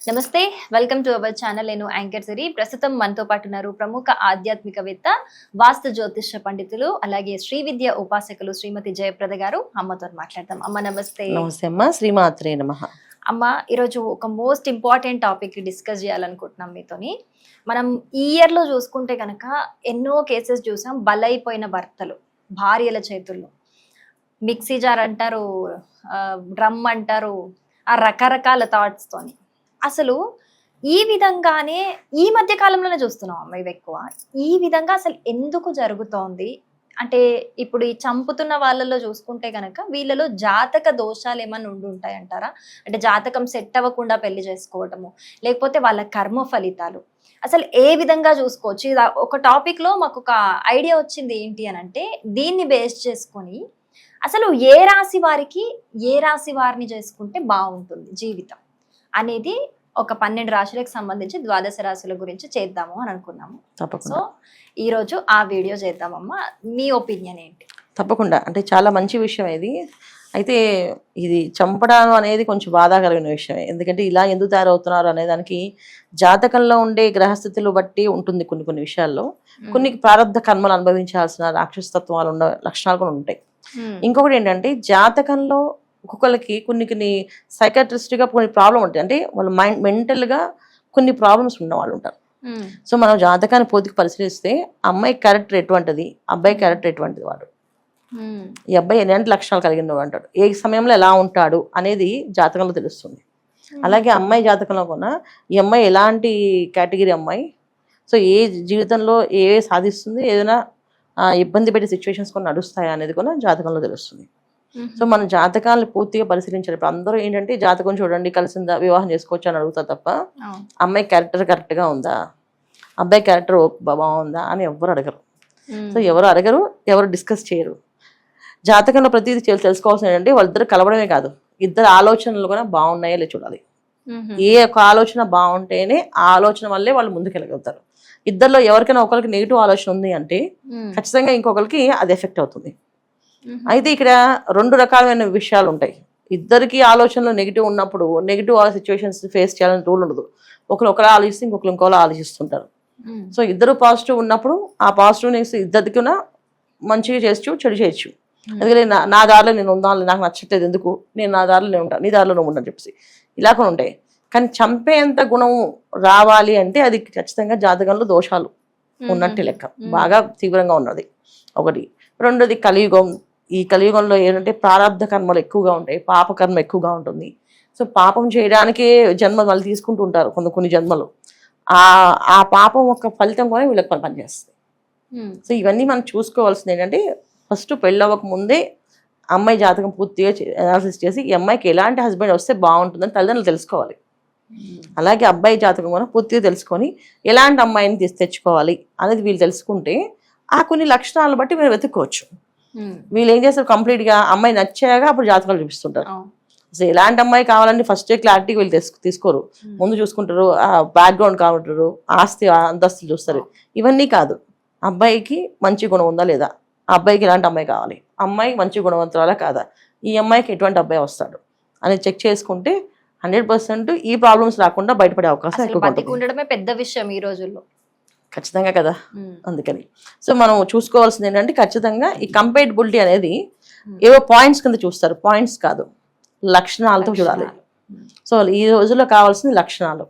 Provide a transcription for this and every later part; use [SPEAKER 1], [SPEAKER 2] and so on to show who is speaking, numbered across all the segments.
[SPEAKER 1] నమస్తే, welcome to our channel. నేను anchor సిరి. ప్రస్తుతం మనతో పాటు ఉన్నారు ప్రముఖ ఆధ్యాత్మికవేత్త, వాస్తు జ్యోతిష పండితులు, అలాగే శ్రీ విద్య ఉపాసకులు శ్రీమతి జయప్రద గారు. అమ్మతో మాట్లాడతాం. అమ్మ నమస్తే.
[SPEAKER 2] నమస్తే అమ్మ. శ్రీమాత్రే నమః.
[SPEAKER 1] అమ్మ, ఈరోజు ఒక మోస్ట్ ఇంపార్టెంట్ టాపిక్ డిస్కస్ చేయాలనుకుంటున్నాం మీతోని. మనం ఈ ఇయర్ లో చూసుకుంటే కనుక ఎన్నో కేసెస్ చూసాం. బలైపోయిన భర్తలు భార్యల చేతుల్లో. మిక్సీ జార్ అంటారు, డ్రమ్ అంటారు, ఆ రకరకాల థాట్స్ తోని. అసలు ఈ విధంగానే ఈ మధ్య కాలంలోనే చూస్తున్నాం అమ్మ ఇవి ఎక్కువ. ఈ విధంగా అసలు ఎందుకు జరుగుతోంది అంటే, ఇప్పుడు ఈ చంపుతున్న వాళ్ళలో చూసుకుంటే కనుక వీళ్ళలో జాతక దోషాలు ఏమన్నా ఉంటాయి అంటారా? అంటే జాతకం సెట్ అవ్వకుండా పెళ్లి చేసుకోవటము, లేకపోతే వాళ్ళ కర్మ ఫలితాలు అసలు ఏ విధంగా చూసుకోవచ్చు? ఇది ఒక టాపిక్ లో మాకు ఒక ఐడియా వచ్చింది. ఏంటి అని అంటే, దీన్ని బేస్ చేసుకొని అసలు ఏ రాశి వారికి ఏ రాశి వారిని చేసుకుంటే బాగుంటుంది జీవితం అనేది ఒక 12 రాశులకు సంబంధించి ద్వాదశ రాశుల గురించి చేద్దాము అని అనుకున్నాము. సో ఈ రోజు ఆ వీడియో చేద్దామమ్మా. మీ ఒపీనియన్ ఏంటి?
[SPEAKER 2] తప్పకుండా. అంటే చాలా మంచి విషయం ఇది. అయితే ఇది చంపడం అనేది కొంచెం బాధాకరమైన విషయమే. ఎందుకంటే ఇలా ఎందుకు తయారవుతున్నారు అనే దానికి జాతకంలో ఉండే గ్రహస్థితులు బట్టి ఉంటుంది. కొన్ని విషయాల్లో కొన్ని ప్రారంధ కర్మలు అనుభవించాల్సిన రాక్షసత్వాలు ఉన్న లక్షణాలు కూడా ఉంటాయి. ఇంకొకటి ఏంటంటే, జాతకంలో ఒక్కొక్కరికి కొన్ని సైకాట్రిస్ట్గా కొన్ని ప్రాబ్లం ఉంటాయి. అంటే వాళ్ళ మెంటల్గా కొన్ని ప్రాబ్లమ్స్ ఉన్న వాళ్ళు ఉంటారు. సో మనం జాతకాన్ని పూర్తిగా పరిశీలిస్తే అమ్మాయి క్యారెక్టర్ ఎటువంటిది, అబ్బాయి క్యారెక్టర్ ఎటువంటిది, వాడు ఈ అబ్బాయి ఎలాంటి లక్షణాలు కలిగిన అంటాడు, ఏ సమయంలో ఎలా ఉంటాడు అనేది జాతకంలో తెలుస్తుంది. అలాగే అమ్మాయి జాతకంలో కూడా ఈ అమ్మాయి ఎలాంటి కేటగిరీ అమ్మాయి, సో ఏ జీవితంలో ఏ సాధిస్తుంది, ఏదైనా ఇబ్బంది పెట్టే సిచ్యువేషన్స్ కూడా నడుస్తాయా అనేది కూడా జాతకంలో తెలుస్తుంది. సో మన జాతకాలను పూర్తిగా పరిశీలించాలి. ఇప్పుడు అందరూ ఏంటంటే, జాతకం చూడండి కలిసిందా, వివాహం చేసుకోవచ్చు అని అడుగుతారు తప్ప అమ్మాయి క్యారెక్టర్ కరెక్ట్గా ఉందా, అబ్బాయి క్యారెక్టర్ బాగుందా అని ఎవరు అడగరు. సో ఎవరు అడగరు, ఎవరు డిస్కస్ చేయరు. జాతకంలో ప్రతిదీ తెలుసుకోవాల్సిన ఏంటంటే, వాళ్ళిద్దరు కలవడమే కాదు, ఇద్దరు ఆలోచనలు కూడా బాగున్నాయో లేదు చూడాలి. ఏ ఒక్క ఆలోచన బాగుంటేనే ఆ ఆలోచన వల్లే వాళ్ళు ముందుకెళ్ళగలుగుతారు. ఇద్దరిలో ఎవరికైనా ఒకరికి నెగిటివ్ ఆలోచన ఉంది అంటే ఖచ్చితంగా ఇంకొకరికి అది ఎఫెక్ట్ అవుతుంది. అయితే ఇక్కడ 2 రకాలైన విషయాలు ఉంటాయి. ఇద్దరికి ఆలోచనలు నెగిటివ్ ఉన్నప్పుడు నెగిటివ్ సిచ్యువేషన్స్ ఫేస్ చేయాలని రూల్ ఉండదు. ఒకరు ఆలోచిస్తే ఇంకోళ్ళు ఆలోచిస్తుంటారు. సో ఇద్దరు పాజిటివ్ ఉన్నప్పుడు ఆ పాజిటివ్నెస్ ఇద్దరికి మంచిగా చేయొచ్చు, చెడు చేయొచ్చు. అందుకని నా దారిలో నేను ఉండాలి, నాకు నచ్చట్లేదు ఎందుకు, నేను నా దారిలో నేను ఉంటాను, నీ దారిలో నువ్వు ఉండని చెప్పేసి ఇలా కూడా ఉంటాయి. కానీ చంపేంత గుణం రావాలి అంటే అది ఖచ్చితంగా జాతకంలో దోషాలు ఉన్నట్టు లెక్క, బాగా తీవ్రంగా ఉన్నది ఒకటి. రెండోది కలియుగం. ఈ కలియుగంలో ఏంటంటే ప్రారంధ కర్మలు ఎక్కువగా ఉంటాయి, పాపకర్మ ఎక్కువగా ఉంటుంది. సో పాపం చేయడానికే జన్మ వాళ్ళు తీసుకుంటూ ఉంటారు కొన్ని జన్మలు. ఆ పాపం యొక్క ఫలితం కూడా వీళ్ళకి పనిచేస్తుంది. సో ఇవన్నీ మనం చూసుకోవాల్సింది ఏంటంటే, ఫస్ట్ పెళ్ళవక ముందే అమ్మాయి జాతకం పూర్తిగా అనాలిసిస్ చేసి ఈ అమ్మాయికి ఎలాంటి హస్బెండ్ వస్తే బాగుంటుందని తల్లిదండ్రులు తెలుసుకోవాలి. అలాగే అబ్బాయి జాతకం కూడా పూర్తిగా తెలుసుకొని ఎలాంటి అమ్మాయిని తెచ్చుకోవాలి అనేది వీళ్ళు తెలుసుకుంటే ఆ కొన్ని లక్షణాలను బట్టి మీరు వెతుక్కోవచ్చు. వీళ్ళు ఏం చేస్తారు, కంప్లీట్గా అమ్మాయి నచ్చాక అప్పుడు జాతకాలు చూపిస్తుంటారు. అసలు ఎలాంటి అమ్మాయి కావాలని ఫస్ట్ క్లారిటీ వీళ్ళు తీసుకోరు. ముందు చూసుకుంటారు, బ్యాక్గ్రౌండ్ కావాలంటారు, ఆస్తి అంతస్తులు చూస్తారు. ఇవన్నీ కాదు, అబ్బాయికి మంచి గుణం ఉందా లేదా, అబ్బాయికి ఎలాంటి అమ్మాయి కావాలి, అమ్మాయి మంచి గుణవంతురాలా కాదా, ఈ అమ్మాయికి ఎటువంటి అబ్బాయి వస్తాడు అని చెక్ చేసుకుంటే 100% ఈ ప్రాబ్లమ్స్ రాకుండా బయటపడే అవకాశం ఎక్కువ
[SPEAKER 1] ఉండడమే పెద్ద విషయం ఈ రోజుల్లో.
[SPEAKER 2] ఖచ్చితంగా కదా. అందుకని సో మనం చూసుకోవాల్సింది ఏంటంటే, ఖచ్చితంగా ఈ కంపేటబిలిటీ అనేది ఏవో పాయింట్స్ కింద చూస్తారు, పాయింట్స్ కాదు, లక్షణాలతో చూడాలి. సో ఈ రోజుల్లో కావాల్సింది లక్షణాలు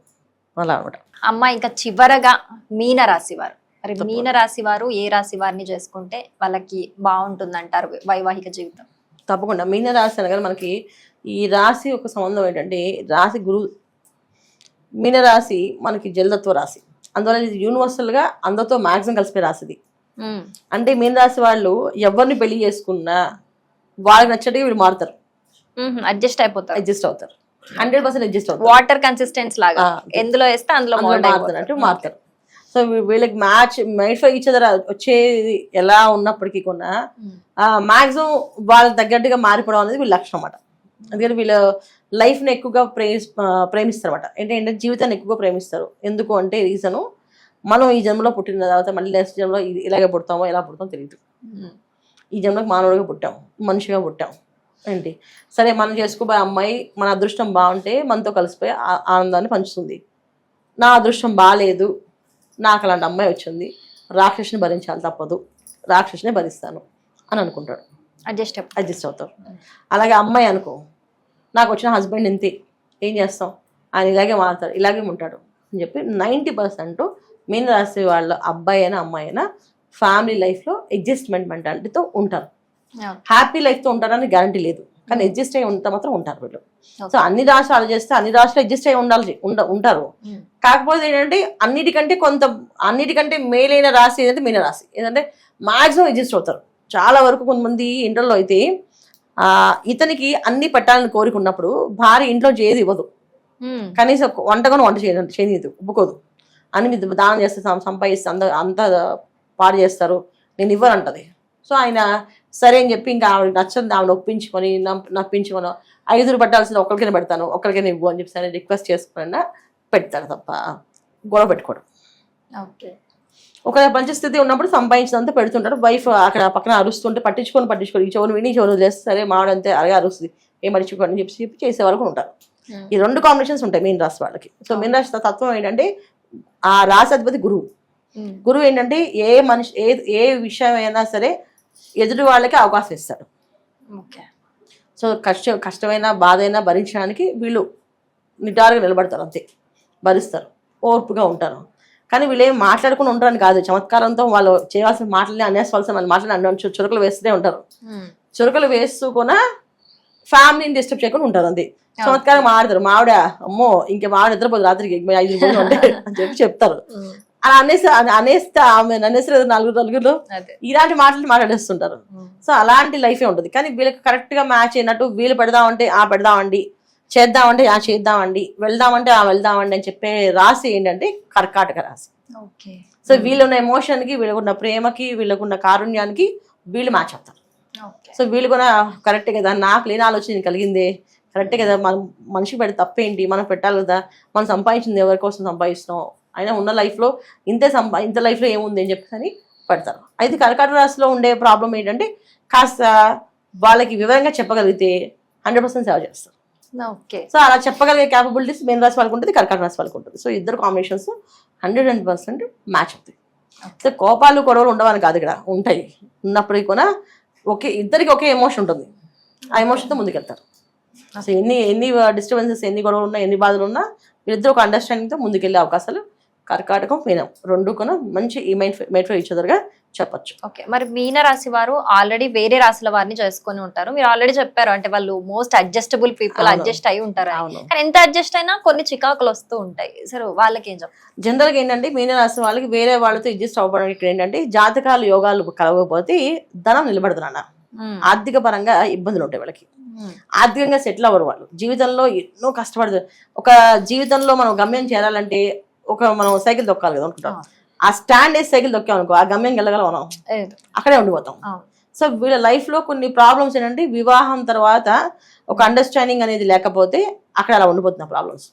[SPEAKER 2] అలా అనమాట.
[SPEAKER 1] అమ్మ, ఇంకా చివరగా మీన రాశి వారు, మరి మీన రాశి వారు ఏ రాశి వారిని చేసుకుంటే వాళ్ళకి బాగుంటుంది అంటారు వైవాహిక జీవితం?
[SPEAKER 2] తప్పకుండా మీన రాశి అనగా మనకి ఈ రాశి ఒక సంబంధం ఏంటంటే, రాశి గురువు. మీన రాశి మనకి జలతత్వ రాశి, అందువల్ల ఇది యూనివర్సల్గా అందరితో మ్యాక్సిమం కలిసిపోయి రాసిది. అంటే మీన రాశి వాళ్ళు ఎవరిని పెళ్లి చేసుకున్నా వాళ్ళకి నచ్చట్టుగా వీళ్ళు మారుతారు,
[SPEAKER 1] అడ్జస్ట్ అవుతారు
[SPEAKER 2] 100% అడ్జస్ట్ అవుతారు.
[SPEAKER 1] వాటర్ కన్సిస్టెన్స్ లాగా ఎందులో వేస్తే అందులో
[SPEAKER 2] మారుతారు. సో వీళ్ళకి మ్యాచ్ ఫర్ ఈచ్ అదర్ వచ్చేది ఎలా ఉన్నప్పటికీ కూడా మ్యాక్సిమం వాళ్ళకి తగ్గట్టుగా మారిపోవడం అనేది వీళ్ళ లక్షణం అన్నమాట. అందుకని వీళ్ళ లైఫ్ని ఎక్కువగా ప్రేమిస్తారు అనమాట. ఏంటంటే జీవితాన్ని ఎక్కువగా ప్రేమిస్తారు. ఎందుకు అంటే రీజను, మనం ఈ జన్మలో పుట్టిన తర్వాత మళ్ళీ నెక్స్ట్ జన్మలో ఇలాగే పుడతామో ఎలా పుడతామో తెలియదు. ఈ జన్మకి మానవుడిగా పుట్టాం, మనిషిగా పుట్టాం. ఏంటి సరే మనం చేసుకోబోయే అమ్మాయి మన అదృష్టం బాగుంటే మనతో కలిసిపోయి ఆనందాన్ని పంచుతుంది. నా అదృష్టం బాగాలేదు, నాకు అలాంటి అమ్మాయి వచ్చింది, రాక్షసుని భరించాలి తప్పదు, రాక్షసునే భరిస్తాను అని అనుకుంటాడు, అడ్జస్ట్ అవుతారు. అలాగే అమ్మాయి అనుకో, నాకు వచ్చిన హస్బెండ్ ఇంతే, ఏం చేస్తాం, ఆయన ఇలాగే మారుతాడు, ఇలాగే ఉంటాడు అని చెప్పి 90% మీన రాశి వాళ్ళ అబ్బాయి అయినా అమ్మాయి అయినా ఫ్యామిలీ లైఫ్లో అడ్జస్ట్మెంట్ మెంటాలిటీతో ఉంటారు. హ్యాపీ లైఫ్తో ఉంటారని గ్యారంటీ లేదు, కానీ అడ్జస్ట్ అయ్యి ఉంటే మాత్రం ఉంటారు వీళ్ళు. సో అన్ని రాష్ట్రాలు చేస్తే అన్ని రాష్ట్రాలు అడ్జస్ట్ అయ్యి ఉంటారు. కాకపోతే ఏంటంటే అన్నిటికంటే మేలైన రాశి ఏదంటే మీన రాశి. ఏంటంటే మాక్సిమం అడ్జస్ట్ అవుతారు. చాలా వరకు కొంతమంది ఇంట్లో అయితే ఇతనికి అన్ని పెట్టాలని కోరుకున్నప్పుడు భార్య ఇంట్లో చేయదు, ఇవ్వదు, కనీసం వంట చేయదు, ఒప్పుకోదు. అన్ని దానం చేస్తే సంపాదిస్తే అంత పాడు చేస్తారు, నేను ఇవ్వనంటది. సో ఆయన సరే అని చెప్పి ఇంకా ఆవిడ నచ్చని ఆవిడ నప్పించుకొని 5 పెట్టాల్సిన ఒకరికైనా పెడతాను, ఒకరికైనా ఇవ్వు అని చెప్పి సరే రిక్వెస్ట్ చేసుకున్నా పెడతాడు తప్ప గొడవ పెట్టుకోవడం. ఒక పరిస్థితి ఉన్నప్పుడు సంపాదించినంత పెడుతుంటాడు. వైఫ్ అక్కడ పక్కన అరుస్తుంటే పట్టించుకొని ఈ చెవును విని చెవును చేస్తే సరే మావాడంతే అలాగే అరుస్తుంది, ఏం మర్చిపోండి అని చెప్పి చేసే వాళ్ళకు ఉంటారు. ఈ 2 కాంబినేషన్స్ ఉంటాయి మీన రాశి వాళ్ళకి. సో మీన రాశి తత్వం ఏంటంటే ఆ రాశి అధిపతి గురువు ఏంటంటే ఏ విషయం అయినా సరే ఎదుటి వాళ్ళకి అవకాశం ఇస్తాడు. సో కష్టమైన బాధ అయినా భరించడానికి వీళ్ళు నిటారుగా నిలబడతారు, అంతే భరిస్తారు, ఓర్పుగా ఉంటారు. కానీ వీళ్ళు ఏం మాట్లాడుకుని ఉంటారని కాదు, చమత్కారంతో వాళ్ళు చేయాల్సిన మాటలని అనేసుకోవాల్సిన వాళ్ళు మాటలు చురుకలు వేస్తూనే ఉంటారు. చురుకలు వేస్తూ ఫ్యామిలీని డిస్టర్బ్ చేయకుండా ఉంటారు, అంతే. చమత్కారం మాడతారు, మావిడ అమ్మో ఇంకా మావిడ నిద్రపోదు రాత్రికి 5 గంటలు ఉంటాయి అని చెప్పి చెప్తారు. అలా అనేస్తే ఆమె అనేస్తారు నలుగురు ఇలాంటి మాటలు మాట్లాడేస్తుంటారు. సో అలాంటి లైఫే ఉంటుంది. కానీ వీళ్ళకి కరెక్ట్ గా మ్యాచ్ అయినట్టు వీళ్ళు పెడదామంటే పెడదామండి, చేద్దామంటే చేద్దామండి, వెళ్దామంటే వెళ్దామండి అని చెప్పే రాశి ఏంటంటే కర్కాటక రాశి. సో వీళ్ళున్న ఎమోషన్ కి, వీళ్ళకున్న ప్రేమకి, వీళ్ళకున్న కారుణ్యానికి వీళ్ళు మ్యాచ్ అవుతారు. సో వీళ్ళు కూడా కరెక్టే కదా, నాకు లేని ఆలోచన కలిగిందే, కరెక్టే కదా, మనం మనిషి పెడితే తప్పేంటి, మనం పెట్టాలి కదా, మనం సంపాదించింది ఎవరి కోసం సంపాదిస్తున్నాం, అయినా ఉన్న లైఫ్లో ఇంత లైఫ్లో ఏముంది అని చెప్పేసి పెడతారు. అయితే కర్కాటక రాశిలో ఉండే ప్రాబ్లం ఏంటంటే కాస్త వాళ్ళకి వివరంగా చెప్పగలిగితే 100% సేవ చేస్తారు. సో అలా చెప్పగలిగే క్యాపబిలిటీస్ మీన రాశి వాళ్ళకి ఉంటుంది, కర్కాటక రాశి వాళ్ళకి ఉంటుంది. సో ఇద్దరు కాంబినేషన్స్ 100% మ్యాచ్ అవుతాయి. సో కోపాలు గొడవలు ఉండవని కాదు, ఇక్కడ ఉంటాయి. ఉన్నప్పటికీ కూడా ఇద్దరికి ఒకే ఎమోషన్ ఉంటుంది, ఆ ఎమోషన్తో ముందుకెళ్తారు. సో ఎన్ని డిస్టర్బెన్సెస్, ఎన్ని గొడవలు ఉన్నా, ఎన్ని బాధలు ఉన్నా వీళ్ళిద్దరు ఒక అండర్స్టాండింగ్తో ముందుకెళ్ళే అవకాశాలు కర్కాటకం మీనం 2 కూడా మంచి మేడ్ ఫర్ ఈచ్ అదర్ గా చెప్పొచ్చు.
[SPEAKER 1] ఓకే, మరి మీన రాశి వారు ఆల్రెడీ వేరే రాశుల వారిని చేసుకొని ఉంటారు. మీరు ఆల్రెడీ చెప్పారు అంటే వాళ్ళు మోస్ట్ అడ్జస్టబుల్ పీపుల్, అడ్జస్ట్ అయి ఉంటారు. కానీ ఎంత అడ్జస్ట్ అయినా కొన్ని చికాకులు వస్తూ ఉంటాయి. సరే వాళ్ళకి ఏం చెప్తారు?
[SPEAKER 2] జనరల్ గా ఏంటంటే మీన రాశి వాళ్ళకి వేరే వాళ్ళతో అడ్జస్ట్ అవ్వడానికి ఏంటంటే జాతకాలు యోగాలు కలగకపోతే ధనం నిలబడుతున్నా, ఆర్థిక పరంగా ఇబ్బందులు ఉంటాయి వాళ్ళకి, ఆర్థికంగా సెటిల్ అవ్వరు వాళ్ళు. జీవితంలో ఎన్నో కష్టపడతారు. ఒక జీవితంలో మనం గమ్యం చేరాలంటే మనం సైకిల్ తొక్కాలి కదా అనుకుంటాం, ఆ స్టాండ్ వేసి సైకిల్ తొక్కామనుకో ఆ గమ్యం వెళ్ళగలం, మనం అక్కడే ఉండిపోతాం. సో వీళ్ళ లైఫ్ లో కొన్ని ప్రాబ్లమ్స్ ఏంటంటే వివాహం తర్వాత ఒక అండర్స్టాండింగ్ అనేది లేకపోతే అక్కడ అలా ఉండిపోతున్న ప్రాబ్లమ్స్.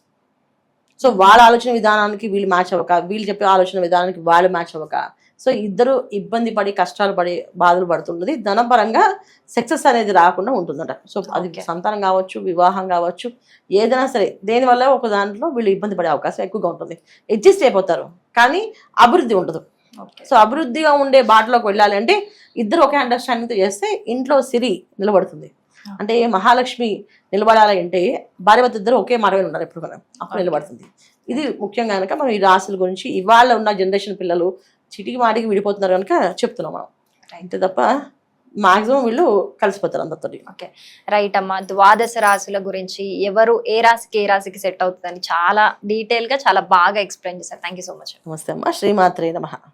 [SPEAKER 2] సో వాళ్ళ ఆలోచన విధానానికి వీళ్ళు మ్యాచ్ అవ్వక, వీళ్ళు చెప్పే ఆలోచన విధానానికి వాళ్ళు మ్యాచ్ అవ్వక, సో ఇద్దరు ఇబ్బంది పడి కష్టాలు పడి బాధలు పడుతున్నది. ధనపరంగా సక్సెస్ అనేది రాకుండా ఉంటుందట. సో అది సంతానం కావచ్చు, వివాహం కావచ్చు, ఏదైనా సరే దేనివల్ల ఒక దాంట్లో వీళ్ళు ఇబ్బంది పడే అవకాశం ఎక్కువగా ఉంటుంది. అడ్జస్ట్ అయిపోతారు కానీ అభివృద్ధి ఉండదు. సో అభివృద్ధిగా ఉండే బాటలోకి వెళ్ళాలి అంటే ఇద్దరు ఒకే అండర్స్టాండింగ్తో చేస్తే ఇంట్లో సిరి నిలబడుతుంది. అంటే మహాలక్ష్మి నిలబడాలి అంటే భార్యభర్త ఇద్దరు ఒకే మార్గం ఉండాలి ఎప్పుడు మనం, అప్పుడు నిలబడుతుంది. ఇది ముఖ్యంగా కనుక మనం ఈ రాశుల గురించి ఇవాళ ఉన్న జనరేషన్ పిల్లలు చిటికి మాటికి విడిపోతున్నారు కనుక చెప్తున్నాం మనం, అంతే తప్ప మాక్సిమం వీళ్ళు కలిసిపోతారు అందరితో.
[SPEAKER 1] ఓకే రైట్ అమ్మా, ద్వాదశ రాశుల గురించి ఎవరు ఏ రాశికి సెట్ అవుతుందని చాలా డీటెయిల్ గా చాలా బాగా ఎక్స్ప్లెయిన్ చేశారు. Thank you so much.
[SPEAKER 2] నమస్తే అమ్మా, శ్రీమాత్రే నమః.